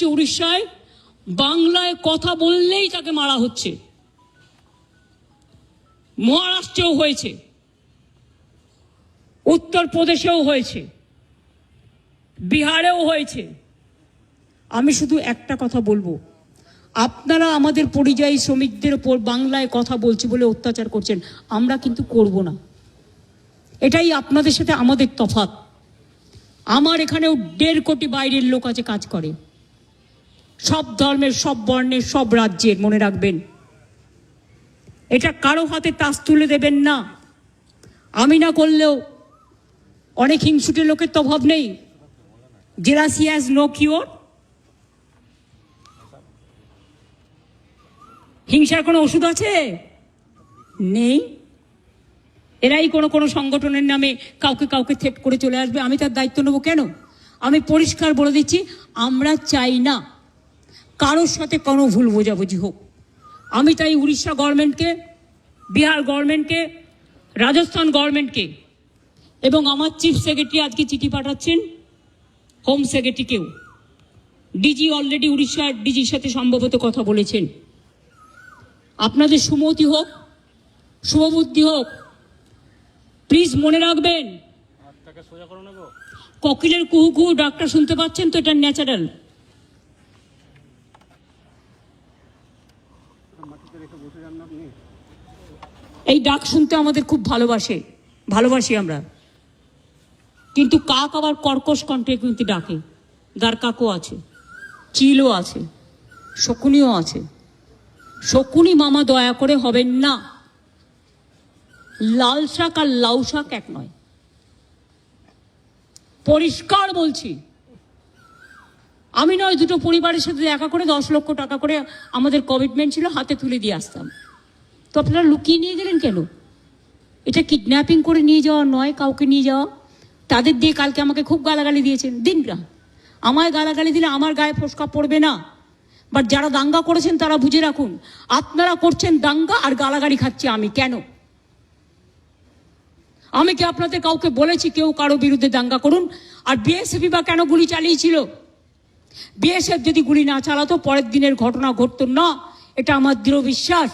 হচ্ছে উড়িষ্যায় বাংলায় কথা বললেই তাকে মারা হচ্ছে। মহারাষ্ট্রেও হয়েছে, উত্তরপ্রদেশেও হয়েছে, বিহারেও হয়েছে। আমি শুধু একটা কথা বলবো, আপনারা আমাদের পরিযায়ী শ্রমিকদের ওপর বাংলায় কথা বলছি বলে অত্যাচার করছেন, আমরা কিন্তু করব না। এটাই আপনাদের সাথে আমাদের তফাৎ। আমার এখানেও 1.5 কোটি বাইরের লোক আছে, কাজ করে, সব ধর্মের, সব বর্ণের, সব রাজ্যের। মনে রাখবেন, এটা কারো হাতে তাস তুলে দেবেন না। আমি না করলেও অনেক হিংসুটে লোকের তো অভাব নেই। Jealousy has no cure. হিংসার কোনো ওষুধ আছে? নেই। এরাই কোনো সংগঠনের নামে কাউকে কাউকে থ্রেট করে চলে আসবে, আমি তার দায়িত্ব নেব কেন? আমি পরিষ্কার বলে দিচ্ছি, আমরা চাই না কারোর সাথে কোনো ভুল বোঝাবুঝি হোক। আমি তাই উড়িষ্যা গভর্নমেন্টকে, বিহার গভর্নমেন্টকে, রাজস্থান গভর্নমেন্টকে এবং আমার চিফ সেক্রেটারি আজকে চিঠি পাঠাচ্ছেন হোম সেক্রেটারিকেও। ডিজি অলরেডি উড়িষ্যার ডিজির সাথে সম্ভবত কথা বলেছেন। আপনাদের সুমতি হোক, শুভবুদ্ধি হোক। প্লিজ মনে রাখবেন, কোকিলের কুহু কুহু ডাকটা শুনতে পাচ্ছেন তো? এটা ন্যাচারাল। এই ডাক শুনতে আমাদের খুব ভালোবাসি আমরা। কিন্তু কাক আবার কর্কশ কণ্ঠে কিন্তু ডাকে। দ্বারকাকও আছে, চিলও আছে, শকুনিও আছে। শকুনি মামা দয়া করে হবেন না। লাল শাক আর লাউ শাক এক নয়, পরিষ্কার বলছি। আমি নয়, দুটো পরিবারের সাথে দেখা করে 10 লক্ষ টাকা করে আমাদের কমিটমেন্ট ছিল, হাতে তুলে দিয়ে আসতাম। তো আপনারা লুকিয়ে নিয়ে গেলেন কেন? এটা কিডন্যাপিং করে নিয়ে যাওয়া নয়, কাউকে নিয়ে যাওয়া। তাদের দিয়ে কালকে আমাকে খুব গালাগালি দিয়েছেন। দিন না, আমায় গালাগালি দিলে আমার গায়ে ফোসকা পড়বে না। বাট যারা দাঙ্গা করেছেন তারা বুঝে রাখুন, আপনারা করছেন দাঙ্গা আর গালাগালি খাচ্ছি আমি। কেন? আমি কি আপনাদের কাউকে বলেছি কেউ কারো বিরুদ্ধে দাঙ্গা করুন? আর বিএসএফ বা কেন গুলি চালিয়েছিল? বিএসএফ যদি গুলি না চালাতো পরের দিনের ঘটনা ঘটতো না, এটা আমার দৃঢ় বিশ্বাস।